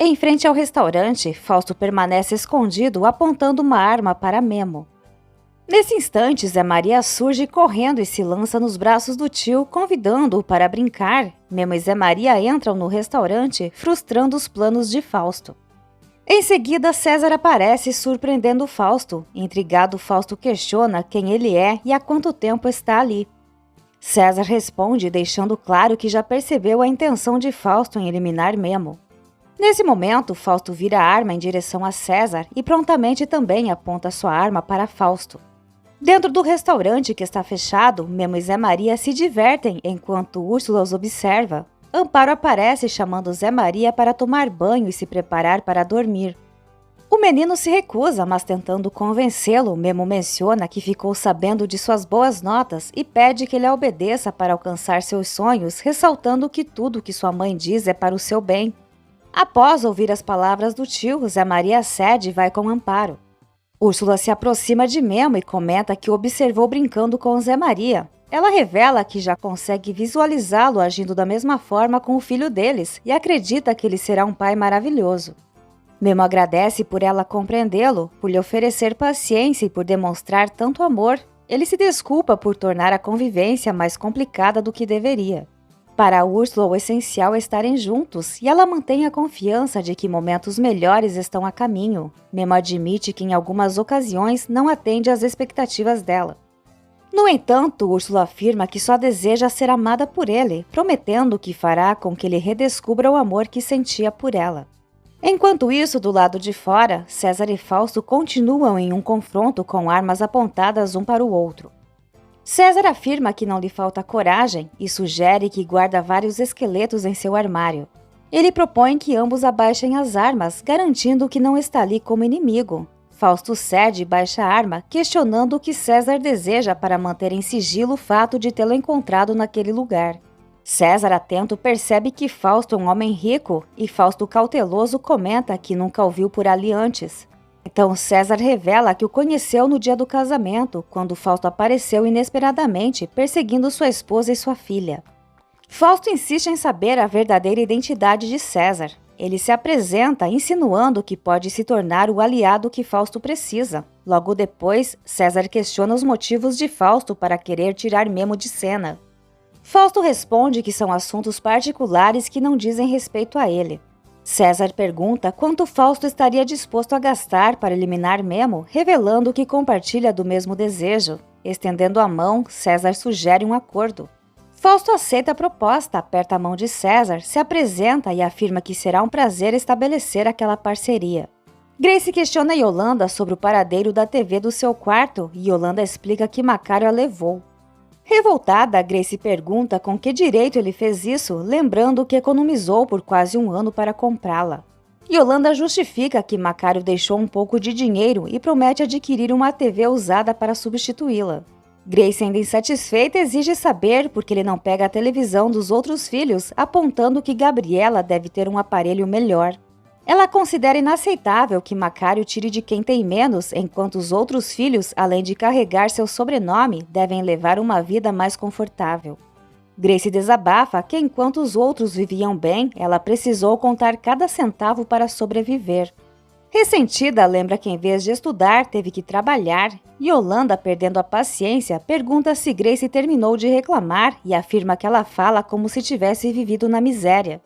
Em frente ao restaurante, Fausto permanece escondido apontando uma arma para Memo. Nesse instante, Zé Maria surge correndo e se lança nos braços do tio, convidando-o para brincar. Memo e Zé Maria entram no restaurante, frustrando os planos de Fausto. Em seguida, César aparece surpreendendo Fausto. Intrigado, Fausto questiona quem ele é e há quanto tempo está ali. César responde, deixando claro que já percebeu a intenção de Fausto em eliminar Memo. Nesse momento, Fausto vira a arma em direção a César e prontamente também aponta sua arma para Fausto. Dentro do restaurante que está fechado, Memo e Zé Maria se divertem enquanto Úrsula os observa. Amparo aparece chamando Zé Maria para tomar banho e se preparar para dormir. O menino se recusa, mas tentando convencê-lo, Memo menciona que ficou sabendo de suas boas notas e pede que ele a obedeça para alcançar seus sonhos, ressaltando que tudo que sua mãe diz é para o seu bem. Após ouvir as palavras do tio, Zé Maria cede e vai com Amparo. Úrsula se aproxima de Memo e comenta que o observou brincando com Zé Maria. Ela revela que já consegue visualizá-lo agindo da mesma forma com o filho deles e acredita que ele será um pai maravilhoso. Memo agradece por ela compreendê-lo, por lhe oferecer paciência e por demonstrar tanto amor. Ele se desculpa por tornar a convivência mais complicada do que deveria. Para Úrsula, o essencial é estarem juntos e ela mantém a confiança de que momentos melhores estão a caminho. Memo admite que em algumas ocasiões não atende às expectativas dela. No entanto, Úrsula afirma que só deseja ser amada por ele, prometendo que fará com que ele redescubra o amor que sentia por ela. Enquanto isso, do lado de fora, César e Fausto continuam em um confronto com armas apontadas um para o outro. César afirma que não lhe falta coragem e sugere que guarda vários esqueletos em seu armário. Ele propõe que ambos abaixem as armas, garantindo que não está ali como inimigo. Fausto cede e baixa a arma, questionando o que César deseja para manter em sigilo o fato de tê-lo encontrado naquele lugar. César, atento, percebe que Fausto é um homem rico e Fausto, cauteloso, comenta que nunca o viu por ali antes. Então César revela que o conheceu no dia do casamento, quando Fausto apareceu inesperadamente, perseguindo sua esposa e sua filha. Fausto insiste em saber a verdadeira identidade de César. Ele se apresenta, insinuando que pode se tornar o aliado que Fausto precisa. Logo depois, César questiona os motivos de Fausto para querer tirar Memo de cena. Fausto responde que são assuntos particulares que não dizem respeito a ele. César pergunta quanto Fausto estaria disposto a gastar para eliminar Memo, revelando que compartilha do mesmo desejo. Estendendo a mão, César sugere um acordo. Fausto aceita a proposta, aperta a mão de César, se apresenta e afirma que será um prazer estabelecer aquela parceria. Grace questiona Yolanda sobre o paradeiro da TV do seu quarto e Yolanda explica que Macário a levou. Revoltada, Grace pergunta com que direito ele fez isso, lembrando que economizou por quase um ano para comprá-la. Yolanda justifica que Macário deixou um pouco de dinheiro e promete adquirir uma TV usada para substituí-la. Grace, ainda insatisfeita, exige saber por que ele não pega a televisão dos outros filhos, apontando que Gabriela deve ter um aparelho melhor. Ela considera inaceitável que Macário tire de quem tem menos, enquanto os outros filhos, além de carregar seu sobrenome, devem levar uma vida mais confortável. Grace desabafa que enquanto os outros viviam bem, ela precisou contar cada centavo para sobreviver. Ressentida, lembra que em vez de estudar, teve que trabalhar. Yolanda, perdendo a paciência, pergunta se Grace terminou de reclamar e afirma que ela fala como se tivesse vivido na miséria.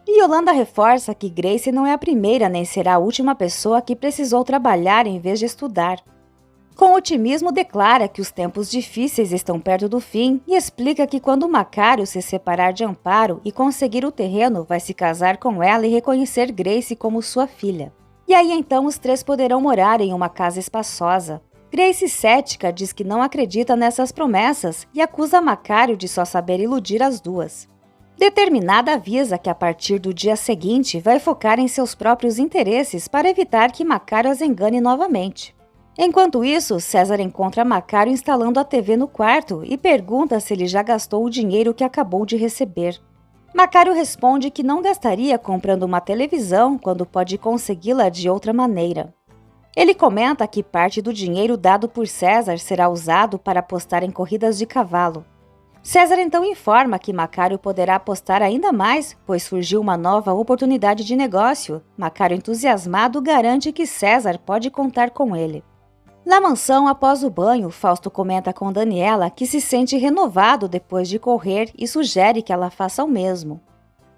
Yolanda reforça que Grace não é a primeira nem será a última pessoa que precisou trabalhar em vez de estudar. Com otimismo, declara que os tempos difíceis estão perto do fim e explica que quando Macário se separar de Amparo e conseguir o terreno, vai se casar com ela e reconhecer Grace como sua filha. E aí então os três poderão morar em uma casa espaçosa. Grace, cética, diz que não acredita nessas promessas e acusa Macário de só saber iludir as duas. Determinada, avisa que a partir do dia seguinte vai focar em seus próprios interesses para evitar que Macário as engane novamente. Enquanto isso, César encontra Macário instalando a TV no quarto e pergunta se ele já gastou o dinheiro que acabou de receber. Macário responde que não gastaria comprando uma televisão quando pode consegui-la de outra maneira. Ele comenta que parte do dinheiro dado por César será usado para apostar em corridas de cavalo. César então informa que Macário poderá apostar ainda mais, pois surgiu uma nova oportunidade de negócio. Macário, entusiasmado, garante que César pode contar com ele. Na mansão, após o banho, Fausto comenta com Daniela que se sente renovado depois de correr e sugere que ela faça o mesmo.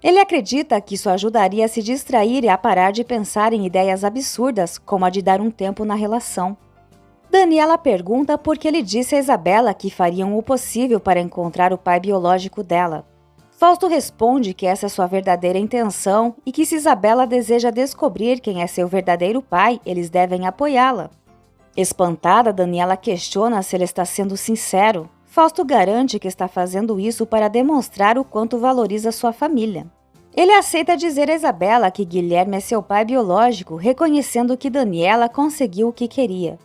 Ele acredita que isso ajudaria a se distrair e a parar de pensar em ideias absurdas, como a de dar um tempo na relação. Daniela pergunta por que ele disse a Isabela que fariam o possível para encontrar o pai biológico dela. Fausto responde que essa é sua verdadeira intenção e que se Isabela deseja descobrir quem é seu verdadeiro pai, eles devem apoiá-la. Espantada, Daniela questiona se ele está sendo sincero. Fausto garante que está fazendo isso para demonstrar o quanto valoriza sua família. Ele aceita dizer a Isabela que Guilherme é seu pai biológico, reconhecendo que Daniela conseguiu o que queria.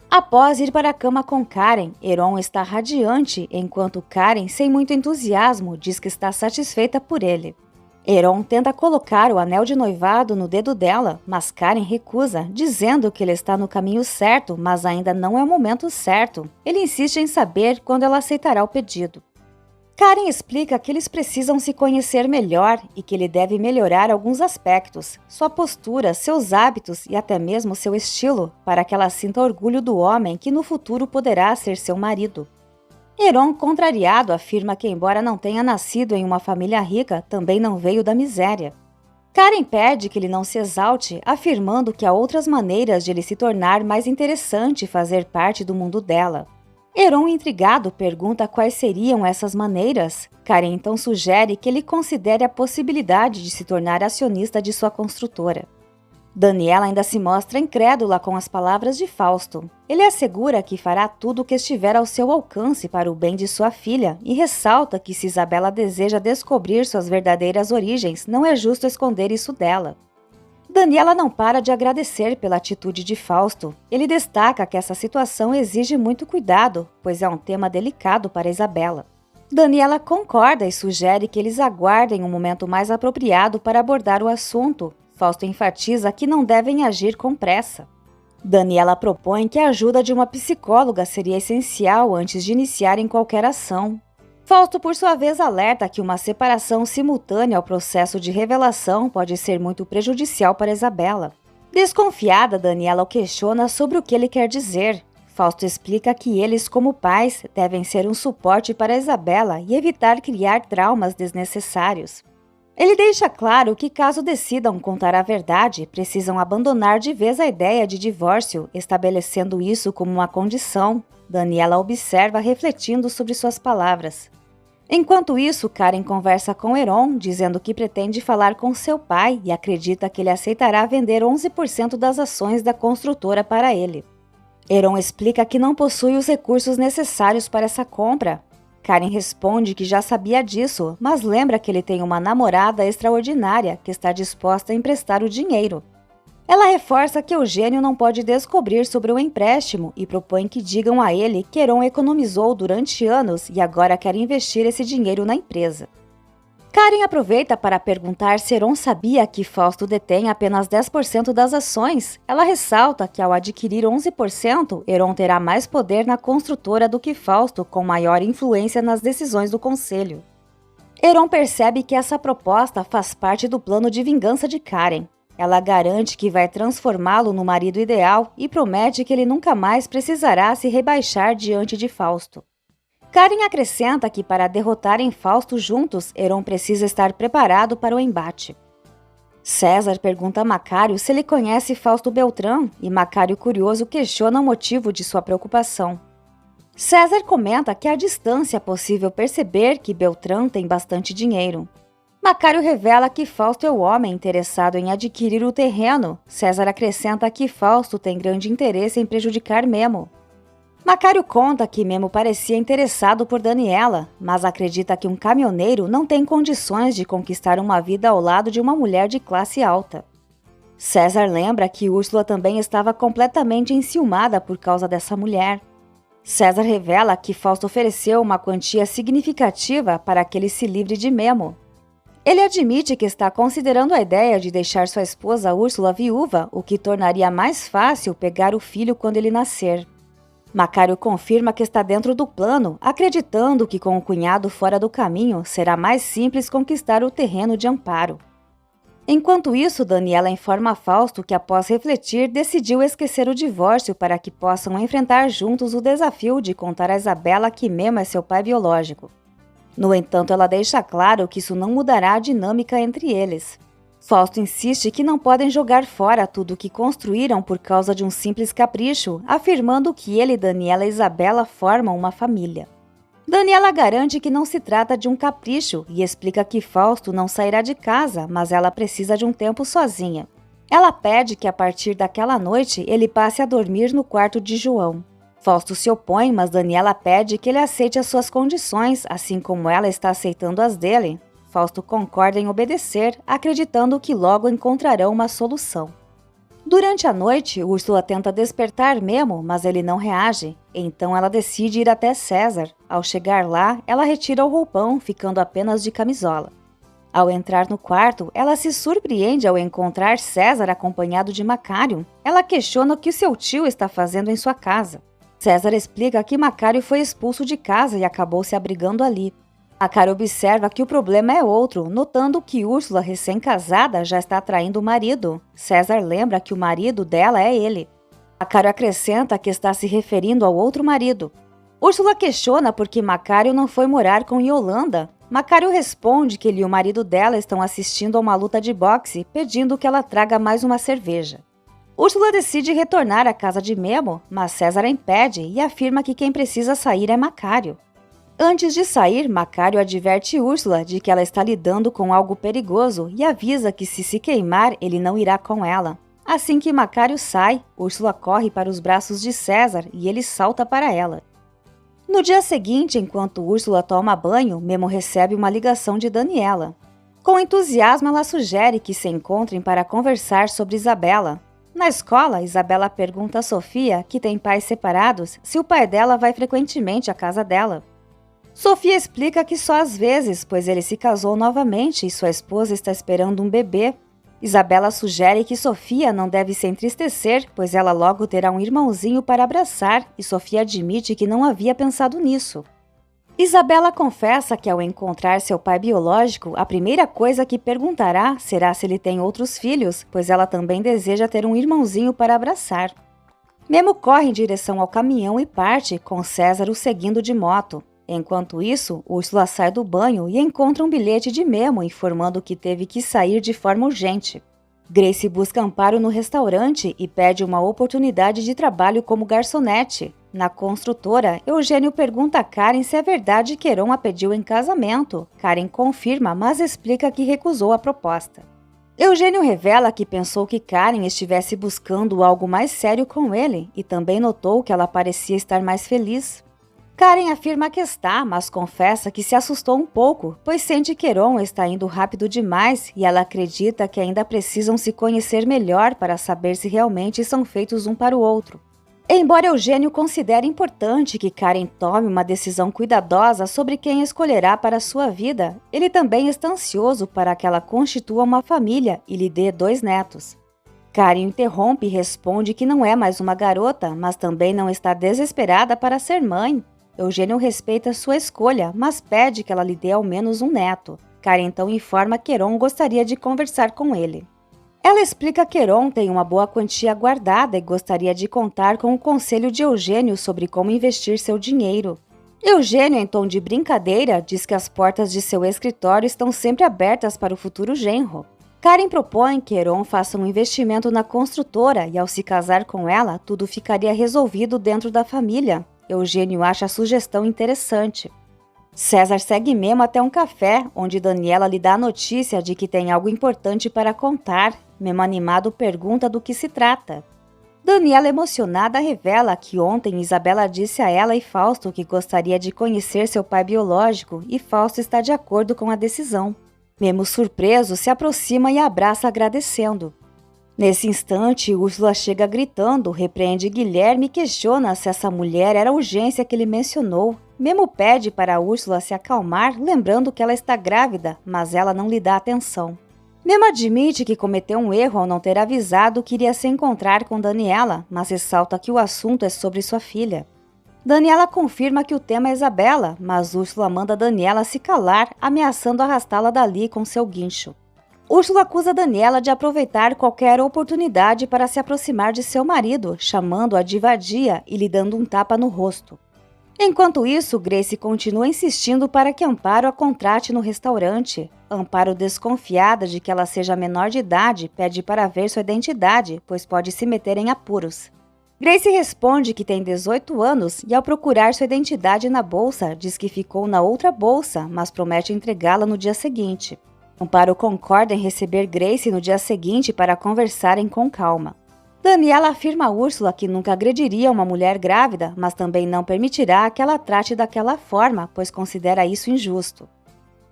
Após ir para a cama com Karen, Heron está radiante, enquanto Karen, sem muito entusiasmo, diz que está satisfeita por ele. Heron tenta colocar o anel de noivado no dedo dela, mas Karen recusa, dizendo que ele está no caminho certo, mas ainda não é o momento certo. Ele insiste em saber quando ela aceitará o pedido. Karen explica que eles precisam se conhecer melhor e que ele deve melhorar alguns aspectos, sua postura, seus hábitos e até mesmo seu estilo, para que ela sinta orgulho do homem que no futuro poderá ser seu marido. Heron, contrariado, afirma que embora não tenha nascido em uma família rica, também não veio da miséria. Karen pede que ele não se exalte, afirmando que há outras maneiras de ele se tornar mais interessante e fazer parte do mundo dela. Heron, intrigado, pergunta quais seriam essas maneiras. Karen então sugere que ele considere a possibilidade de se tornar acionista de sua construtora. Daniela ainda se mostra incrédula com as palavras de Fausto. Ele assegura que fará tudo o que estiver ao seu alcance para o bem de sua filha e ressalta que se Isabela deseja descobrir suas verdadeiras origens, não é justo esconder isso dela. Daniela não para de agradecer pela atitude de Fausto. Ele destaca que essa situação exige muito cuidado, pois é um tema delicado para Isabela. Daniela concorda e sugere que eles aguardem um momento mais apropriado para abordar o assunto. Fausto enfatiza que não devem agir com pressa. Daniela propõe que a ajuda de uma psicóloga seria essencial antes de iniciarem qualquer ação. Fausto, por sua vez, alerta que uma separação simultânea ao processo de revelação pode ser muito prejudicial para Isabela. Desconfiada, Daniela o questiona sobre o que ele quer dizer. Fausto explica que eles, como pais, devem ser um suporte para Isabela e evitar criar traumas desnecessários. Ele deixa claro que, caso decidam contar a verdade, precisam abandonar de vez a ideia de divórcio, estabelecendo isso como uma condição. Daniela observa, refletindo sobre suas palavras. Enquanto isso, Karen conversa com Heron, dizendo que pretende falar com seu pai e acredita que ele aceitará vender 11% das ações da construtora para ele. Heron explica que não possui os recursos necessários para essa compra. Karen responde que já sabia disso, mas lembra que ele tem uma namorada extraordinária que está disposta a emprestar o dinheiro. Ela reforça que Eugênio não pode descobrir sobre o empréstimo e propõe que digam a ele que Heron economizou durante anos e agora quer investir esse dinheiro na empresa. Karen aproveita para perguntar se Heron sabia que Fausto detém apenas 10% das ações. Ela ressalta que ao adquirir 11%, Heron terá mais poder na construtora do que Fausto, com maior influência nas decisões do conselho. Heron percebe que essa proposta faz parte do plano de vingança de Karen. Ela garante que vai transformá-lo no marido ideal e promete que ele nunca mais precisará se rebaixar diante de Fausto. Karen acrescenta que para derrotarem Fausto juntos, Heron precisa estar preparado para o embate. César pergunta a Macário se ele conhece Fausto Beltrán e Macário, curioso, questiona o motivo de sua preocupação. César comenta que à distância é possível perceber que Beltrán tem bastante dinheiro. Macário revela que Fausto é o homem interessado em adquirir o terreno. César acrescenta que Fausto tem grande interesse em prejudicar Memo. Macário conta que Memo parecia interessado por Daniela, mas acredita que um caminhoneiro não tem condições de conquistar uma vida ao lado de uma mulher de classe alta. César lembra que Úrsula também estava completamente enciumada por causa dessa mulher. César revela que Fausto ofereceu uma quantia significativa para que ele se livre de Memo. Ele admite que está considerando a ideia de deixar sua esposa Úrsula viúva, o que tornaria mais fácil pegar o filho quando ele nascer. Macário confirma que está dentro do plano, acreditando que com o cunhado fora do caminho será mais simples conquistar o terreno de Amparo. Enquanto isso, Daniela informa a Fausto que, após refletir, decidiu esquecer o divórcio para que possam enfrentar juntos o desafio de contar a Isabela que Memo é seu pai biológico. No entanto, ela deixa claro que isso não mudará a dinâmica entre eles. Fausto insiste que não podem jogar fora tudo o que construíram por causa de um simples capricho, afirmando que ele, Daniela e Isabela formam uma família. Daniela garante que não se trata de um capricho e explica que Fausto não sairá de casa, mas ela precisa de um tempo sozinha. Ela pede que a partir daquela noite ele passe a dormir no quarto de João. Fausto se opõe, mas Daniela pede que ele aceite as suas condições, assim como ela está aceitando as dele. Fausto concorda em obedecer, acreditando que logo encontrarão uma solução. Durante a noite, Úrsula tenta despertar Memo, mas ele não reage. Então ela decide ir até César. Ao chegar lá, ela retira o roupão, ficando apenas de camisola. Ao entrar no quarto, ela se surpreende ao encontrar César acompanhado de Macário. Ela questiona o que seu tio está fazendo em sua casa. César explica que Macário foi expulso de casa e acabou se abrigando ali. Macário observa que o problema é outro, notando que Úrsula, recém-casada, já está traindo o marido. César lembra que o marido dela é ele. Macário acrescenta que está se referindo ao outro marido. Úrsula questiona por que Macário não foi morar com Yolanda. Macário responde que ele e o marido dela estão assistindo a uma luta de boxe, pedindo que ela traga mais uma cerveja. Úrsula decide retornar à casa de Memo, mas César a impede e afirma que quem precisa sair é Macário. Antes de sair, Macário adverte Úrsula de que ela está lidando com algo perigoso e avisa que se queimar, ele não irá com ela. Assim que Macário sai, Úrsula corre para os braços de César e ele salta para ela. No dia seguinte, enquanto Úrsula toma banho, Memo recebe uma ligação de Daniela. Com entusiasmo, ela sugere que se encontrem para conversar sobre Isabela. Na escola, Isabela pergunta a Sofia, que tem pais separados, se o pai dela vai frequentemente à casa dela. Sofia explica que só às vezes, pois ele se casou novamente e sua esposa está esperando um bebê. Isabela sugere que Sofia não deve se entristecer, pois ela logo terá um irmãozinho para abraçar, e Sofia admite que não havia pensado nisso. Isabela confessa que ao encontrar seu pai biológico, a primeira coisa que perguntará será se ele tem outros filhos, pois ela também deseja ter um irmãozinho para abraçar. Memo corre em direção ao caminhão e parte, com César o seguindo de moto. Enquanto isso, Úrsula sai do banho e encontra um bilhete de Memo informando que teve que sair de forma urgente. Grace busca amparo no restaurante e pede uma oportunidade de trabalho como garçonete. Na construtora, Eugênio pergunta a Karen se é verdade que Heron a pediu em casamento. Karen confirma, mas explica que recusou a proposta. Eugênio revela que pensou que Karen estivesse buscando algo mais sério com ele e também notou que ela parecia estar mais feliz. Karen afirma que está, mas confessa que se assustou um pouco, pois sente que Heron está indo rápido demais e ela acredita que ainda precisam se conhecer melhor para saber se realmente são feitos um para o outro. Embora Eugênio considere importante que Karen tome uma decisão cuidadosa sobre quem escolherá para sua vida, ele também está ansioso para que ela constitua uma família e lhe dê 2 netos. Karen interrompe e responde que não é mais uma garota, mas também não está desesperada para ser mãe. Eugênio respeita sua escolha, mas pede que ela lhe dê ao menos um neto. Karen então informa que Heron gostaria de conversar com ele. Ela explica que Heron tem uma boa quantia guardada e gostaria de contar com o conselho de Eugênio sobre como investir seu dinheiro. Eugênio, em tom de brincadeira, diz que as portas de seu escritório estão sempre abertas para o futuro genro. Karen propõe que Heron faça um investimento na construtora e, ao se casar com ela, tudo ficaria resolvido dentro da família. Eugênio acha a sugestão interessante. César segue Memo até um café, onde Daniela lhe dá a notícia de que tem algo importante para contar. Memo animado pergunta do que se trata. Daniela, emocionada, revela que ontem Isabela disse a ela e Fausto que gostaria de conhecer seu pai biológico e Fausto está de acordo com a decisão. Memo, surpreso, se aproxima e abraça agradecendo. Nesse instante, Úrsula chega gritando, repreende Guilherme e questiona se essa mulher era a urgência que ele mencionou. Memo pede para Úrsula se acalmar, lembrando que ela está grávida, mas ela não lhe dá atenção. Memo admite que cometeu um erro ao não ter avisado que iria se encontrar com Daniela, mas ressalta que o assunto é sobre sua filha. Daniela confirma que o tema é Isabela, mas Úrsula manda Daniela se calar, ameaçando arrastá-la dali com seu guincho. Úrsula acusa Daniela de aproveitar qualquer oportunidade para se aproximar de seu marido, chamando-a de vadia e lhe dando um tapa no rosto. Enquanto isso, Grace continua insistindo para que Amparo a contrate no restaurante. Amparo, desconfiada de que ela seja menor de idade, pede para ver sua identidade, pois pode se meter em apuros. Grace responde que tem 18 anos e, ao procurar sua identidade na bolsa, diz que ficou na outra bolsa, mas promete entregá-la no dia seguinte. Amparo concorda em receber Grace no dia seguinte para conversarem com calma. Daniela afirma a Úrsula que nunca agrediria uma mulher grávida, mas também não permitirá que ela trate daquela forma, pois considera isso injusto.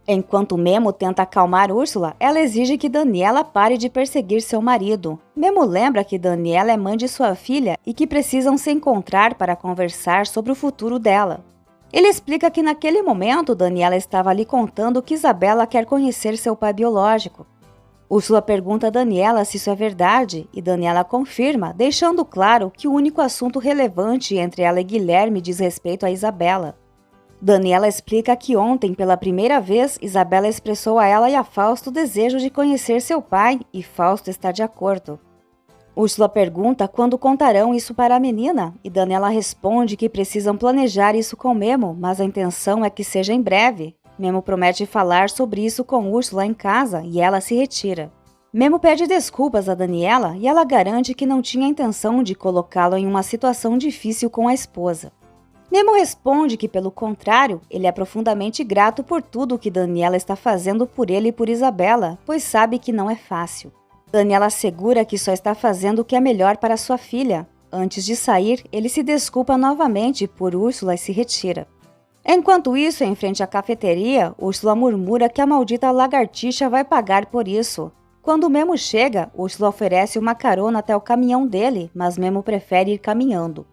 Enquanto Memo tenta acalmar Úrsula, ela exige que Daniela pare de perseguir seu marido. Memo lembra que Daniela é mãe de sua filha e que precisam se encontrar para conversar sobre o futuro dela. Ele explica que naquele momento Daniela estava lhe contando que Isabela quer conhecer seu pai biológico. Úrsula pergunta a Daniela se isso é verdade e Daniela confirma, deixando claro que o único assunto relevante entre ela e Guilherme diz respeito a Isabela. Daniela explica que ontem, pela primeira vez, Isabela expressou a ela e a Fausto o desejo de conhecer seu pai e Fausto está de acordo. Úrsula pergunta quando contarão isso para a menina e Daniela responde que precisam planejar isso com Memo, mas a intenção é que seja em breve. Memo promete falar sobre isso com Úrsula em casa e ela se retira. Memo pede desculpas a Daniela e ela garante que não tinha intenção de colocá-lo em uma situação difícil com a esposa. Memo responde que, pelo contrário, ele é profundamente grato por tudo o que Daniela está fazendo por ele e por Isabela, pois sabe que não é fácil. Daniela assegura que só está fazendo o que é melhor para sua filha. Antes de sair, ele se desculpa novamente por Úrsula e se retira. Enquanto isso, em frente à cafeteria, Úrsula murmura que a maldita lagartixa vai pagar por isso. Quando Memo chega, Úrsula oferece uma carona até o caminhão dele, mas Memo prefere ir caminhando.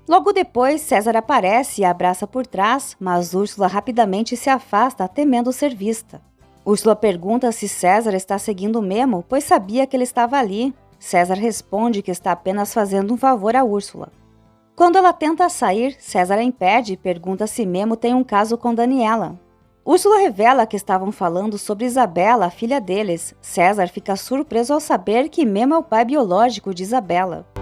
Logo depois, César aparece e a abraça por trás, mas Úrsula rapidamente se afasta, temendo ser vista. Úrsula pergunta se César está seguindo Memo, pois sabia que ele estava ali. César responde que está apenas fazendo um favor a Úrsula. Quando ela tenta sair, César a impede e pergunta se Memo tem um caso com Daniela. Úrsula revela que estavam falando sobre Isabela, a filha deles. César fica surpreso ao saber que Memo é o pai biológico de Isabela.